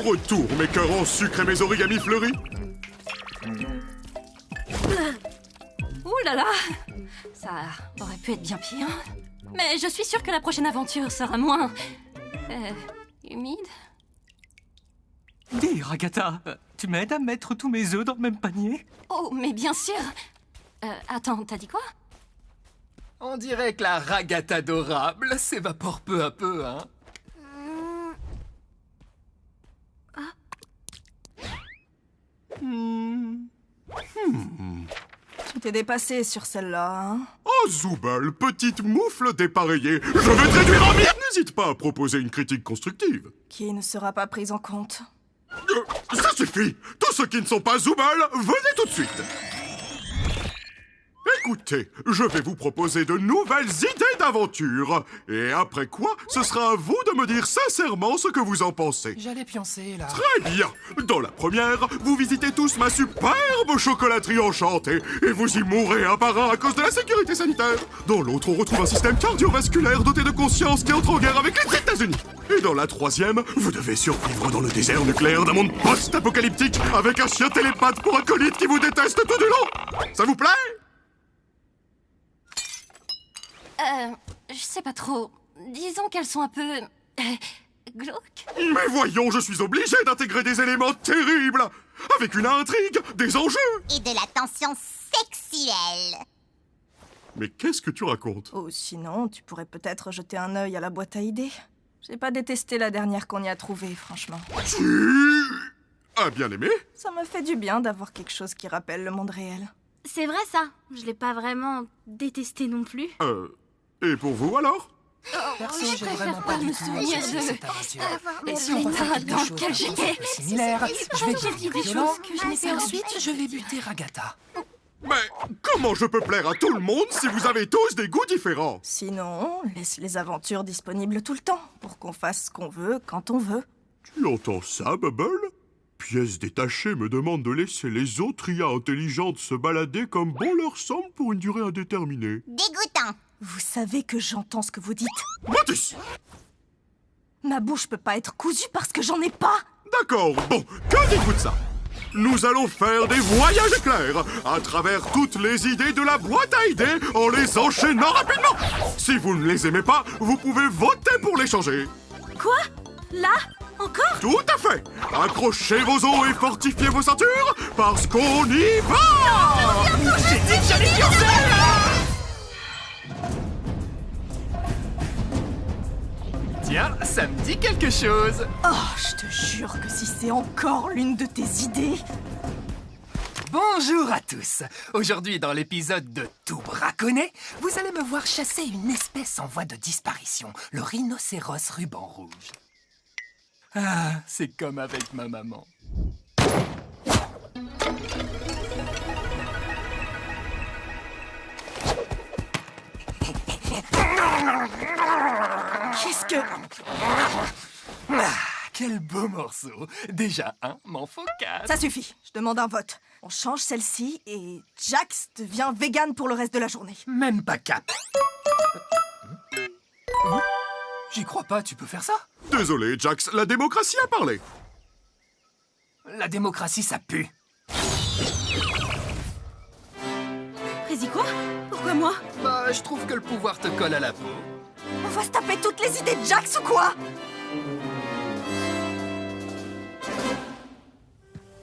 Au retour, mes cœurs en sucre et mes origamis fleuris. Ouh là là! Ça aurait pu être bien pire. Mais je suis sûre que la prochaine aventure sera moins... humide. Dis, Ragata, tu m'aides à mettre tous mes œufs dans le même panier? Oh, mais bien sûr! Attends, t'as dit quoi? On dirait que la ragata adorable s'évapore peu à peu, hein. Tu t'es dépassé sur celle-là, hein? Oh, Zooble, petite moufle dépareillée, je vais te réduire en miettes. N'hésite pas à proposer une critique constructive. Qui ne sera pas prise en compte. Ça suffit. Tous ceux qui ne sont pas Zooble, venez tout de suite. Écoutez, je vais vous proposer de nouvelles idées d'aventure. Et après quoi, ce sera à vous de me dire sincèrement ce que vous en pensez. J'allais pioncer, là. Très bien. Dans la première, vous visitez tous ma superbe chocolaterie enchantée et vous y mourrez un par un à cause de la sécurité sanitaire. Dans l'autre, on retrouve un système cardiovasculaire doté de conscience qui entre en guerre avec les États-Unis. Et dans la troisième, vous devez survivre dans le désert nucléaire d'un monde post-apocalyptique avec un chien télépathe pour acolyte qui vous déteste tout du long. Ça vous plaît? Je sais pas trop. Disons qu'elles sont un peu... glauques. Mais voyons, je suis obligé d'intégrer des éléments terribles, avec une intrigue, des enjeux. Et de la tension sexuelle. Mais qu'est-ce que tu racontes? Oh, sinon, tu pourrais peut-être jeter un œil à la boîte à idées. J'ai pas détesté la dernière qu'on y a trouvée, franchement. Tu as bien aimé? Ça me fait du bien d'avoir quelque chose qui rappelle le monde réel. C'est vrai ça, je l'ai pas vraiment détesté non plus. Et pour vous alors? Perso, je j'ai préfère vraiment pas pas du me tout souvenir accroché de- cette aventure. Et Mais si on refait l'état quelque dans chose lequel d'un j'étais. peu similaire, je vais J'ai dit devenir des violent, choses que je n'ai et pas ensuite entendues. je vais buter Ragata. Mais comment je peux plaire à tout le monde si vous avez tous des goûts différents? Sinon, laisse les aventures disponibles tout le temps, pour qu'on fasse ce qu'on veut, quand on veut. Tu entends ça, Bubble? Pièce détachée me demande de laisser les autres IA intelligentes se balader comme bon leur semble pour une durée indéterminée. Dégoûtant. Vous savez que j'entends ce que vous dites. Mathis! Ma bouche peut pas être cousue parce que j'en ai pas. D'accord, bon, que dites-vous de ça? Nous allons faire des voyages éclairs à travers toutes les idées de la boîte à idées en les enchaînant rapidement. Si vous ne les aimez pas, vous pouvez voter pour les changer. Quoi? Là? Encore? Tout à fait. Accrochez vos os et fortifiez vos ceintures parce qu'on y va. J'ai dit que j'allais pioncer! Tiens, ça me dit quelque chose. Oh, je te jure que si c'est encore l'une de tes idées... Bonjour à tous. Aujourd'hui, dans l'épisode de Tout braconner, vous allez me voir chasser une espèce en voie de disparition, le rhinocéros ruban rouge. Ah, c'est comme avec ma maman. Qu'est-ce que... Ah, quel beau morceau. Déjà un, m'en faut 4. Ça suffit, je demande un vote. On change celle-ci et Jax devient vegan pour le reste de la journée. Même pas 4. J'y crois pas, tu peux faire ça? Désolé, Jax, la démocratie a parlé. La démocratie, ça pue. Prési quoi? Pourquoi moi? Bah, je trouve que le pouvoir te colle à la peau. On va se taper toutes les idées de Jax ou quoi?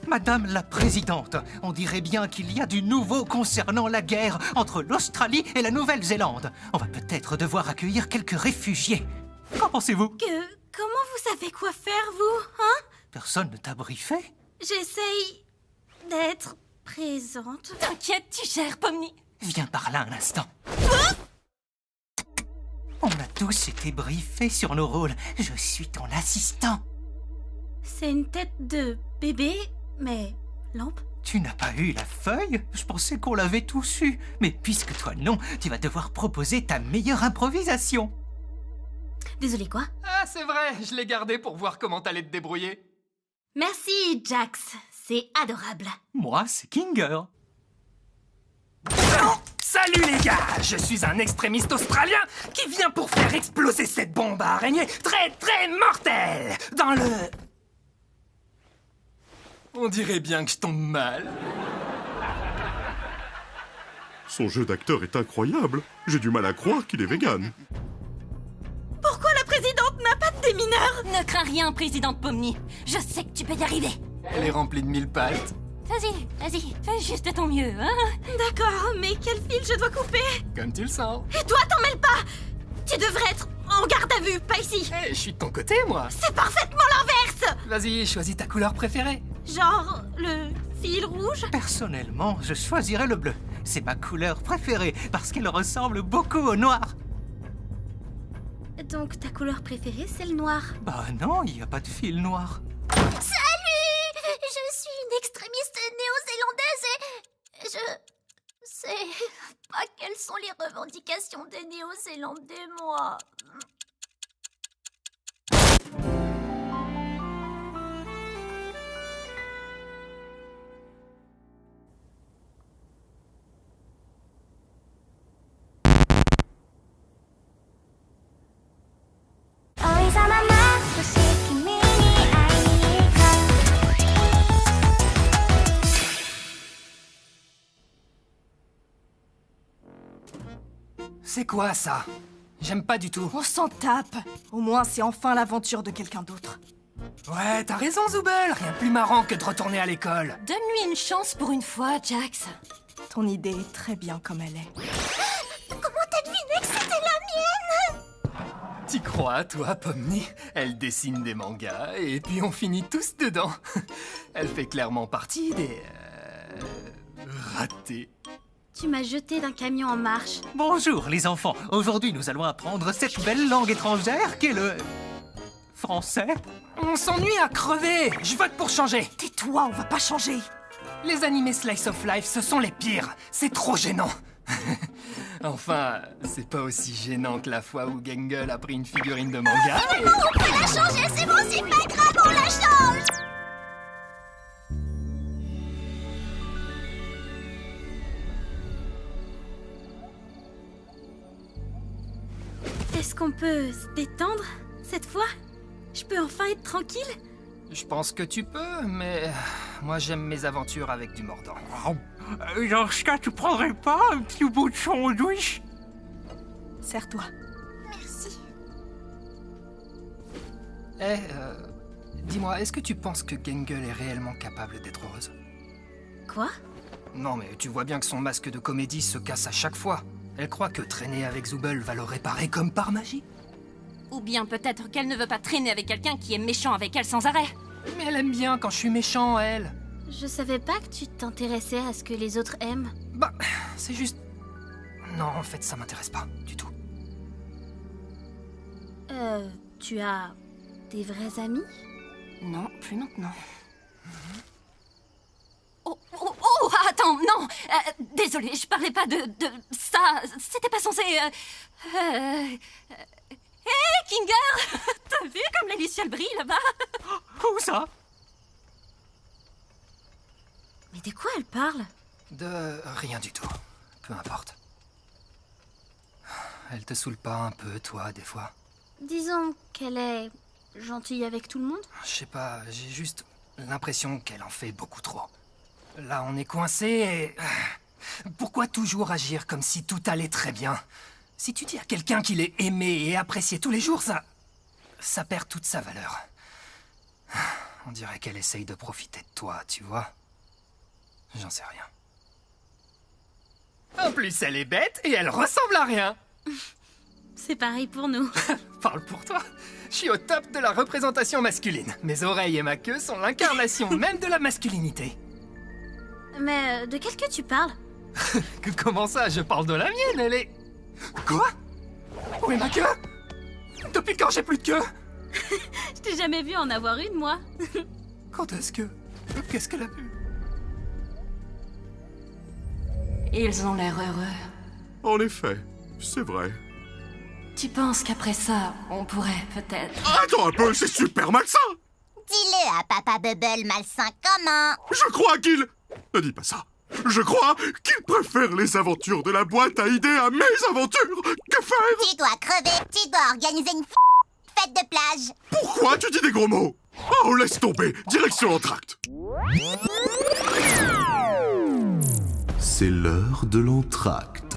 Madame la Présidente, on dirait bien qu'il y a du nouveau concernant la guerre entre l'Australie et la Nouvelle-Zélande. On va peut-être devoir accueillir quelques réfugiés. Qu'en pensez-vous? Comment vous savez quoi faire, vous? Hein? Personne ne t'a briefé? J'essaye d'être présente. T'inquiète, tu gères, Pomni. Viens par là un instant. On a tous été briefés sur nos rôles. Je suis ton assistant. C'est une tête de bébé, mais lampe. Tu n'as pas eu la feuille? Je pensais qu'on l'avait tous eu. Mais puisque toi non, tu vas devoir proposer ta meilleure improvisation. Désolé quoi? Ah, c'est vrai, je l'ai gardé pour voir comment t'allais te débrouiller. Merci, Jax. C'est adorable. Moi, c'est Kinger. Salut les gars, je suis un extrémiste australien qui vient pour faire exploser cette bombe à araignée très très mortelle dans le... On dirait bien que je tombe mal. Son jeu d'acteur est incroyable. J'ai du mal à croire qu'il est vegan. Pourquoi la présidente n'a pas de démineur? Ne crains rien, présidente Pomni. Je sais que tu peux y arriver. Elle est remplie de mille pattes. Vas-y, fais juste ton mieux, hein. D'accord, mais quel fil je dois couper? Comme tu le sens. Et toi, t'en mêles pas! Tu devrais être en garde à vue, pas ici! Eh, je suis de ton côté, moi. C'est parfaitement l'inverse! Vas-y, choisis ta couleur préférée. Genre, le fil rouge? Personnellement, je choisirais le bleu. C'est ma couleur préférée parce qu'elle ressemble beaucoup au noir. Donc ta couleur préférée, c'est le noir. Bah non, il n'y a pas de fil noir. Salut! Je suis une extrémiste néo-zélandaise et je sais pas quelles sont les revendications des Néo-Zélandais, moi. C'est quoi ça? J'aime pas du tout. On s'en tape. Au moins, c'est enfin l'aventure de quelqu'un d'autre. Ouais, t'as raison, Zooble. Rien de plus marrant que de retourner à l'école. Donne-lui une chance pour une fois, Jax. Ton idée est très bien comme elle est. Comment t'as deviné que c'était la mienne? T'y crois, toi, Pomni? Elle dessine des mangas et puis on finit tous dedans. Elle fait clairement partie des... ratés. Tu m'as jeté d'un camion en marche. Bonjour les enfants, aujourd'hui nous allons apprendre cette belle langue étrangère qu'est le... français. On s'ennuie à crever. Je vote pour changer. Tais-toi, on va pas changer. Les animés Slice of Life, ce sont les pires. C'est trop gênant. Enfin, c'est pas aussi gênant que la fois où Gangle a pris une figurine de manga. On peut la changer, c'est bon, c'est pas grave, on la change! Est-ce qu'on peut se détendre cette fois? Je peux enfin être tranquille? Je pense que tu peux, mais moi j'aime mes aventures avec du mordant. Dans ce cas, tu prendrais pas un petit bout de sandwich? Serre-toi. Merci. Dis-moi, est-ce que tu penses que Gangle est réellement capable d'être heureuse? Quoi? Non, mais tu vois bien que son masque de comédie se casse à chaque fois. Elle croit que traîner avec Zooble va le réparer comme par magie. Ou bien peut-être qu'elle ne veut pas traîner avec quelqu'un qui est méchant avec elle sans arrêt. Mais elle aime bien quand je suis méchant, elle. Je savais pas que tu t'intéressais à ce que les autres aiment. Bah, c'est juste... Non, en fait, ça m'intéresse pas, du tout. Tu as des vrais amis? Non, plus maintenant. Oh, attends, non. Désolée, je parlais pas de ça. C'était pas censé... Hé, Kinger. T'as vu comme les lucioles brillent là-bas? Où ça? Mais de quoi elle parle? De rien du tout. Peu importe. Elle te saoule pas un peu, toi, des fois? Disons qu'elle est gentille avec tout le monde? Je sais pas, j'ai juste l'impression qu'elle en fait beaucoup trop. Là, on est coincé et... Pourquoi toujours agir comme si tout allait très bien? Si tu dis à quelqu'un qu'il est aimé et apprécié tous les jours, ça perd toute sa valeur. On dirait qu'elle essaye de profiter de toi, tu vois? J'en sais rien. En plus, elle est bête et elle ressemble à rien. C'est pareil pour nous. Parle pour toi. Je suis au top de la représentation masculine. Mes oreilles et ma queue sont l'incarnation même de la masculinité. Mais de quelle queue tu parles? Comment ça, je parle de la mienne, elle est... Quoi? Où est ma queue? Depuis quand j'ai plus de queue? Je t'ai jamais vu en avoir une, moi. Quand est-ce que... Qu'est-ce qu'elle a pu? Ils ont l'air heureux. En effet, c'est vrai. Tu penses qu'après ça, on pourrait peut-être... Attends un peu, c'est super malsain! Dis-le à Papa Bubble malsain comment? Je crois qu'il... Ne dis pas ça. Je crois qu'il préfère les aventures de la boîte à idées à mes aventures. Que faire? Tu dois crever, tu dois organiser une fête de plage. Pourquoi tu dis des gros mots? Oh, laisse tomber. Direction l'entracte. C'est l'heure de l'entracte.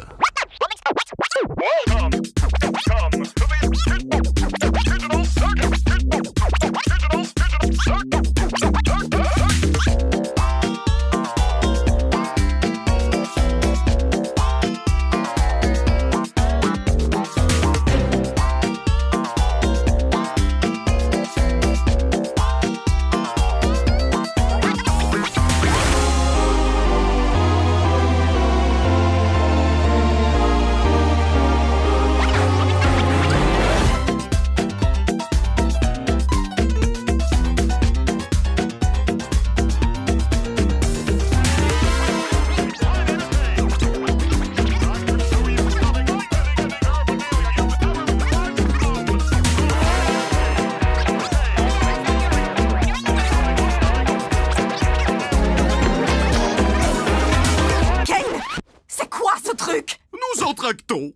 Nous entractons.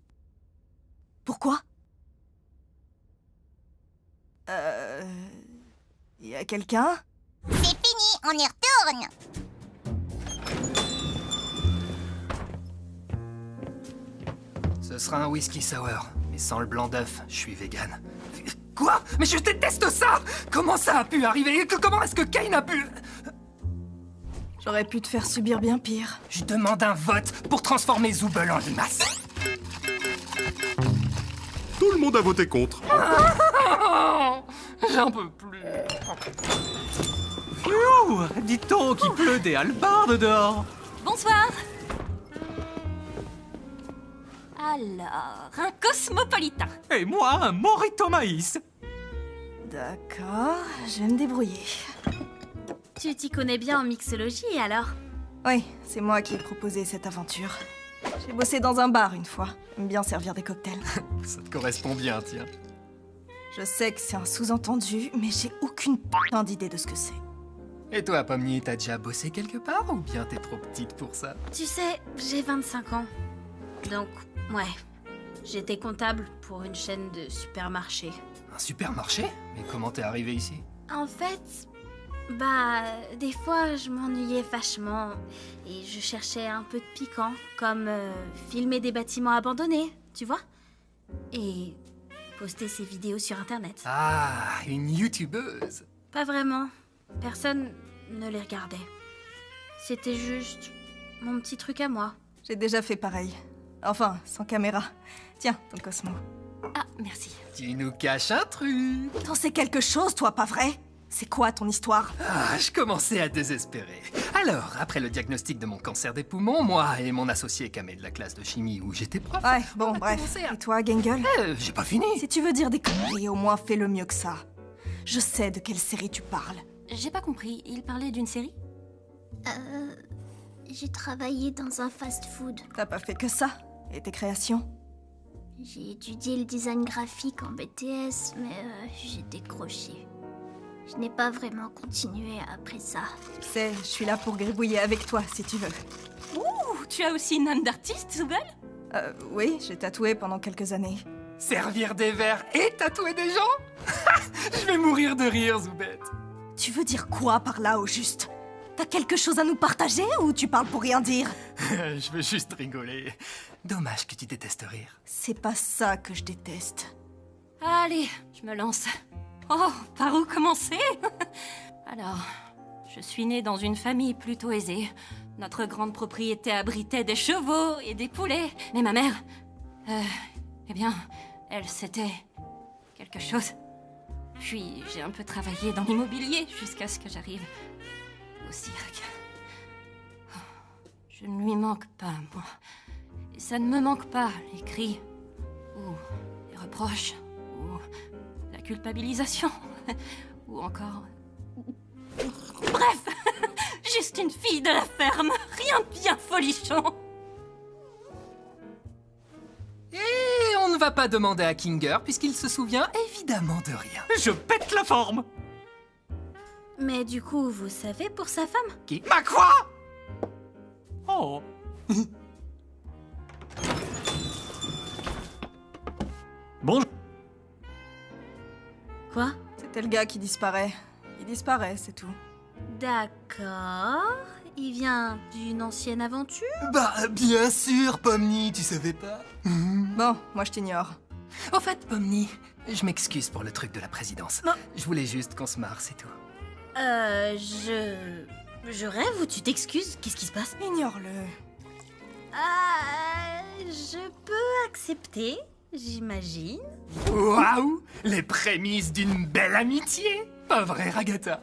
Pourquoi? Y a quelqu'un? C'est fini, on y retourne. Ce sera un whisky sour, mais sans le blanc d'œuf, je suis vegan. Quoi? Mais je déteste ça! Comment ça a pu arriver? Comment est-ce que Kane a pu... J'aurais pu te faire subir bien pire. Je demande un vote pour transformer Zooble en limace. Tout le monde a voté contre. J'en peux plus. Pfiou! Dit-on qu'il pleut des hallebardes dehors. Bonsoir. Alors, un cosmopolitain. Et moi, un morito maïs. D'accord, je vais me débrouiller. Tu t'y connais bien en mixologie, alors? Oui, c'est moi qui ai proposé cette aventure. J'ai bossé dans un bar une fois. J'aime bien servir des cocktails. Ça te correspond bien, tiens. Je sais que c'est un sous-entendu, mais j'ai aucune putain d'idée de ce que c'est. Et toi, Pomni, t'as déjà bossé quelque part ou bien t'es trop petite pour ça? Tu sais, j'ai 25 ans. Donc, ouais. J'étais comptable pour une chaîne de supermarchés. Un supermarché? Mais comment t'es arrivé ici? En fait, des fois, je m'ennuyais vachement et je cherchais un peu de piquant, comme filmer des bâtiments abandonnés, tu vois? Et poster ces vidéos sur Internet. Ah, une youtubeuse. Pas vraiment. Personne ne les regardait. C'était juste mon petit truc à moi. J'ai déjà fait pareil. Enfin, sans caméra. Tiens, ton Cosmo. Ah, merci. Tu nous caches un truc. T'en sais quelque chose, toi, pas vrai? C'est quoi ton histoire? Ah, je commençais à désespérer. Alors, après le diagnostic de mon cancer des poumons, moi et mon associé Kamel de la classe de chimie où j'étais prof... Ouais, bon, on a bref. commencé à- Et toi, Gangle? J'ai pas fini. Si tu veux dire des conneries, au moins fais-le mieux que ça. Je sais de quelle série tu parles. J'ai pas compris. Il parlait d'une série? J'ai travaillé dans un fast-food. T'as pas fait que ça? Et tes créations? J'ai étudié le design graphique en BTS, mais j'ai décroché. Je n'ai pas vraiment continué après ça. Tu sais, je suis là pour gribouiller avec toi, si tu veux. Ouh, tu as aussi une âme d'artiste, Zooble? Oui, j'ai tatoué pendant quelques années. Servir des verres et tatouer des gens? Je vais mourir de rire, Zoubette. Tu veux dire quoi par là, au juste? T'as quelque chose à nous partager ou tu parles pour rien dire? Je veux juste rigoler. Dommage que tu détestes rire. C'est pas ça que je déteste. Allez, je me lance. Oh, par où commencer? Alors, je suis née dans une famille plutôt aisée. Notre grande propriété abritait des chevaux et des poulets. Mais ma mère... eh bien, elle, c'était... quelque chose. Puis, j'ai un peu travaillé dans l'immobilier jusqu'à ce que j'arrive au cirque. Oh, je ne lui manque pas, moi. Et ça ne me manque pas, les cris, ou les reproches, ou la culpabilisation, ou encore... Bref, juste une fille de la ferme, rien de bien folichon. Et on ne va pas demander à Kinger puisqu'il se souvient évidemment de rien. Je pète la forme. Mais du coup, vous savez pour sa femme? Qui? Ma quoi? Oh. Bonjour. le gars qui disparaît. Il disparaît, c'est tout. D'accord. Il vient d'une ancienne aventure? Bah, bien sûr, Pomni, tu savais pas? Bon, moi je t'ignore. Au fait, Pomni, je m'excuse pour le truc de la présidence. Non. Je voulais juste qu'on se marre, c'est tout. Je rêve ou tu t'excuses? Qu'est-ce qui se passe? Ignore-le. Je peux accepter, j'imagine. Waouh! Les prémices d'une belle amitié! Pas vrai, Ragata?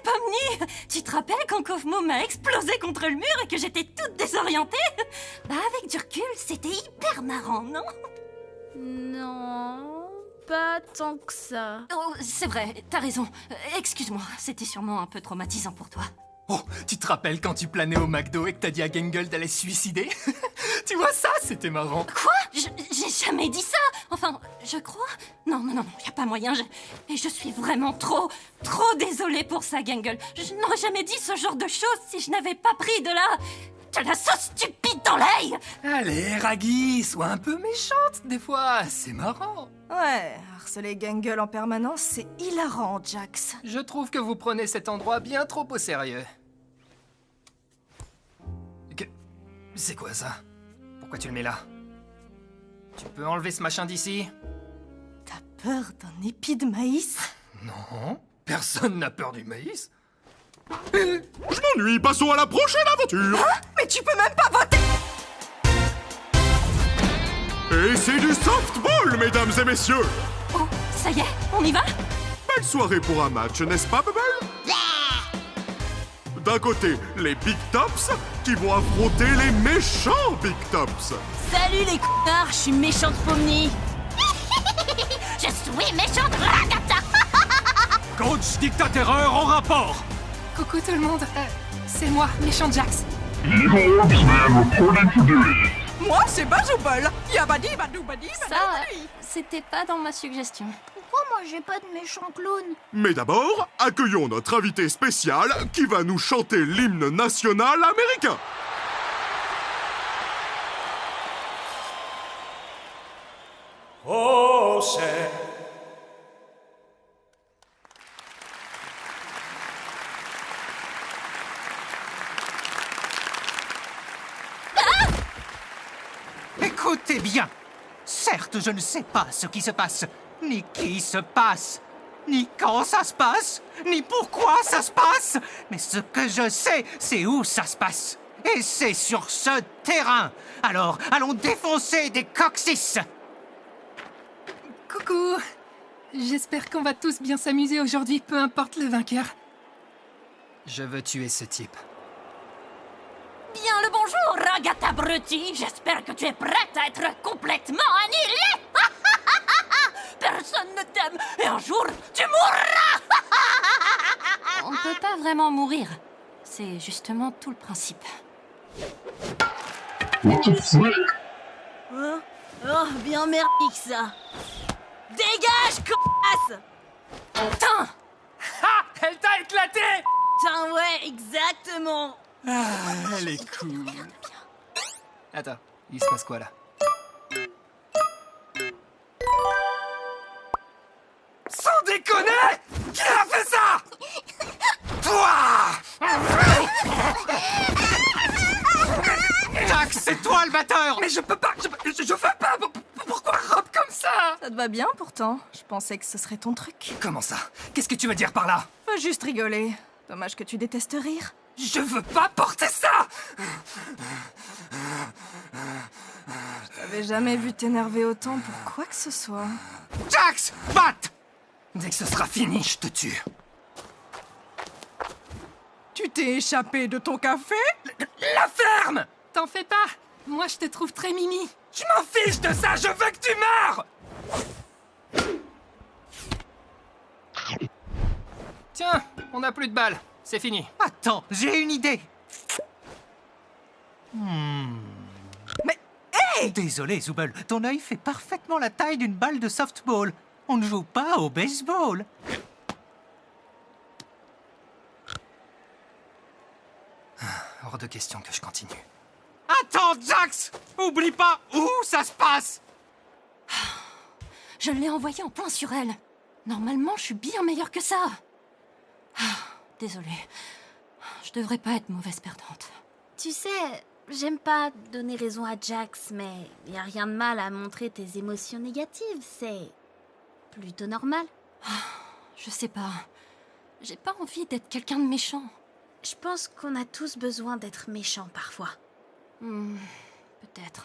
Pomni, tu te rappelles quand Kofmo m'a explosé contre le mur et que j'étais toute désorientée? Bah avec du recul, c'était hyper marrant, non? Non, pas tant que ça. Oh, c'est vrai, t'as raison. Excuse-moi, c'était sûrement un peu traumatisant pour toi. Oh, tu te rappelles quand tu planais au McDo et que t'as dit à Gangle d'aller se suicider? Tu vois, ça, c'était marrant. Quoi? J'ai jamais dit ça. Enfin, je crois. Non, y a pas moyen. Et je suis vraiment trop désolée pour ça, Gangle. Je n'aurais jamais dit ce genre de choses si je n'avais pas pris de la sauce stupide dans l'œil. Allez, Raggy, sois un peu méchante, des fois, c'est marrant. Ouais, harceler Gangle en permanence, c'est hilarant, Jax. Je trouve que vous prenez cet endroit bien trop au sérieux. C'est quoi ça? Pourquoi tu le mets là? Tu peux enlever ce machin d'ici? T'as peur d'un épi de maïs? Non, personne n'a peur du maïs. Je m'ennuie, passons à la prochaine aventure. Mais tu peux même pas voter! Et c'est du softball, mesdames et messieurs. Oh, ça y est, on y va? Belle soirée pour un match, n'est-ce pas, Bubble? D'un côté, les Big Tops qui vont affronter les méchants Big Tops. Salut les connards, je suis méchante Pomni. Je suis méchante Ragata. Coach Dictaterreur en rapport. Coucou tout le monde, c'est moi, méchant Jax. Moi, c'est Bazoubol. Yabadi, badou, badi, Ça, c'était pas dans ma suggestion. Pourquoi moi j'ai pas de méchant clown? Mais d'abord, accueillons notre invité spécial qui va nous chanter l'hymne national américain. Oh, say. Écoutez bien. Certes, je ne sais pas ce qui se passe, ni qui se passe, ni quand ça se passe, ni pourquoi ça se passe. Mais ce que je sais, c'est où ça se passe. Et c'est sur ce terrain. Alors, allons défoncer des coccyx. Coucou. J'espère qu'on va tous bien s'amuser aujourd'hui, peu importe le vainqueur. Je veux tuer ce type. Bien le bonjour, Ragata abruti. J'espère que tu es prête à être complètement annihilée. Personne ne t'aime et un jour, tu mourras. On peut pas vraiment mourir. C'est justement tout le principe. Oh, bien merdique ça. Dégage, connasse. Putain! Ah, elle t'a éclaté! Putain, ouais, exactement. Ah, elle est cool. Attends, il se passe quoi là? Sans déconner! Qui a fait ça? Toi! Jax, c'est toi le batteur. Mais je peux pas, je veux pas! Pourquoi Rob comme ça? Ça te va bien pourtant. Je pensais que ce serait ton truc. Comment ça? Qu'est-ce que tu veux dire par là? Faut juste rigoler. Dommage que tu détestes rire. Je veux pas porter ça! J'avais jamais vu t'énerver autant pour quoi que ce soit. Jax, batte. Dès que ce sera fini, je te tue. Tu t'es échappé de ton café? La ferme! T'en fais pas! Moi, je te trouve très mimi. Je m'en fiche de ça, je veux que tu meurs! Tiens, on n'a plus de balles. C'est fini. Attends, j'ai une idée. Mais, hey! Désolé, Zooble, ton œil fait parfaitement la taille d'une balle de softball. On ne joue pas au baseball. Hors de question que je continue. Attends, Jax! Oublie pas où ça se passe! Je l'ai envoyée en point sur elle. Normalement, je suis bien meilleure que ça. Désolée. Je devrais pas être mauvaise perdante. Tu sais, j'aime pas donner raison à Jax, mais y a rien de mal à montrer tes émotions négatives, c'est plutôt normal. Je sais pas. J'ai pas envie d'être quelqu'un de méchant. Je pense qu'on a tous besoin d'être méchants parfois. Peut-être.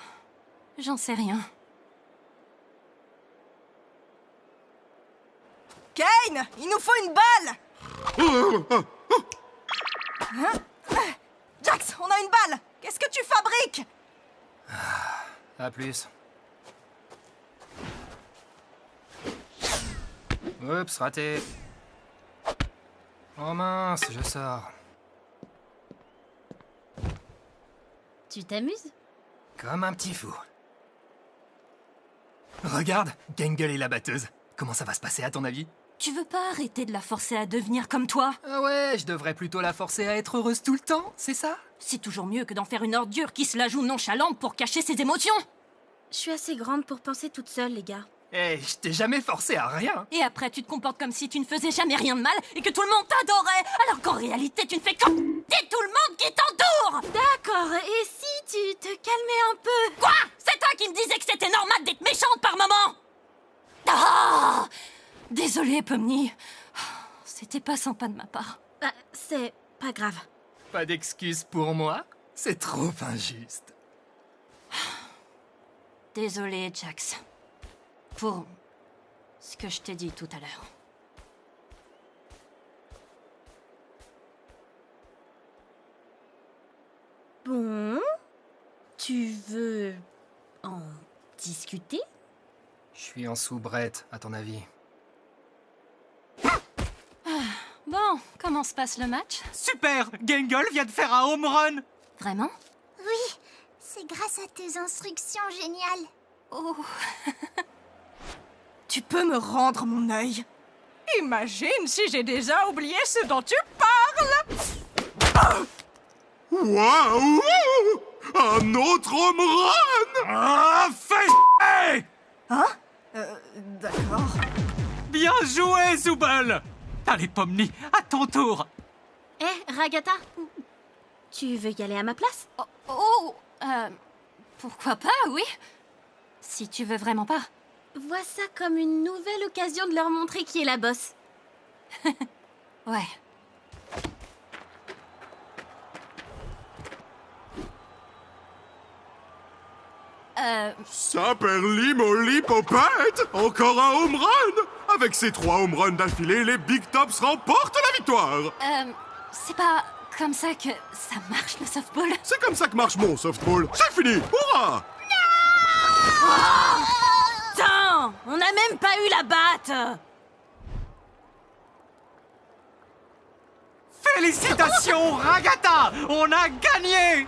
J'en sais rien. Kane, il nous faut une balle! Jax, on a une balle! Qu'est-ce que tu fabriques? À plus. Oups, raté. Oh mince, je sors. Tu t'amuses? Comme un petit fou. Regarde, Gangle est la batteuse. Comment ça va se passer à ton avis? Tu veux pas arrêter de la forcer à devenir comme toi? Ah ouais, je devrais plutôt la forcer à être heureuse tout le temps, c'est ça? C'est toujours mieux que d'en faire une ordure qui se la joue nonchalante pour cacher ses émotions. Je suis assez grande pour penser toute seule, les gars. Eh, je t'ai jamais forcé à rien. Et après, tu te comportes comme si tu ne faisais jamais rien de mal et que tout le monde t'adorait, alors qu'en réalité, tu ne fais qu'emmerder tout le monde qui t'entoure. D'accord, et si tu te calmais un peu? Quoi? C'est toi qui me disais que c'était normal d'être méchante par moment? Ah! Désolée, Pomni. C'était pas sympa de ma part. C'est pas grave. Pas d'excuse pour moi? C'est trop injuste. Désolée, Jax. Pour ce que je t'ai dit tout à l'heure. Bon, tu veux en discuter? Je suis en soubrette, à ton avis. Bon, comment se passe le match? Super! Gangle vient de faire un home run! Vraiment? Oui, c'est grâce à tes instructions géniales. Oh, Tu peux me rendre mon œil? Imagine si j'ai déjà oublié ce dont tu parles! Waouh! Un autre home run! Ah, fais D'accord. Bien joué, Zooble! Allez, Pomni, à ton tour! Eh, Ragata, tu veux y aller à ma place? pourquoi pas, oui? Si tu veux vraiment pas. Vois ça comme une nouvelle occasion de leur montrer qui est la boss. Ouais. Saperli molly popette! Encore un home run! Avec ces 3 home runs d'affilée, les Big Tops remportent la victoire! C'est pas comme ça que ça marche le softball. C'est comme ça que marche mon softball. C'est fini! Hurrah! Putain, on n'a même pas eu la batte. Félicitations, Ragata! On a gagné!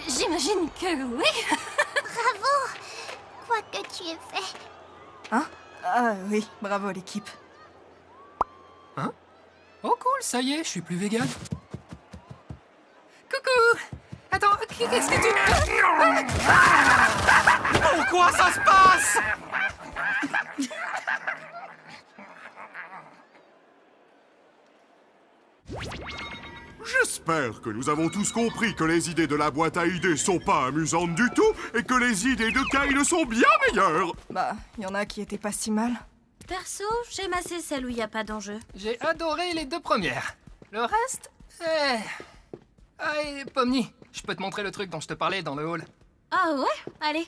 J'imagine que oui. Bravo! Quoi que tu aies fait. Ah oui, bravo l'équipe. Oh cool, ça y est, je suis plus vegan. Coucou! Attends, qu'est-ce que tu... Pourquoi ça se passe? J'espère que nous avons tous compris que les idées de la boîte à idées sont pas amusantes du tout et que les idées de Kyle sont bien meilleures. Bah, il y en a qui étaient pas si mal. Perso, j'aime assez celle où il n'y a pas d'enjeu. J'ai adoré les 2 premières. Le reste, Ah, et Pomni, je peux te montrer le truc dont je te parlais dans le hall. Ah ouais? Allez.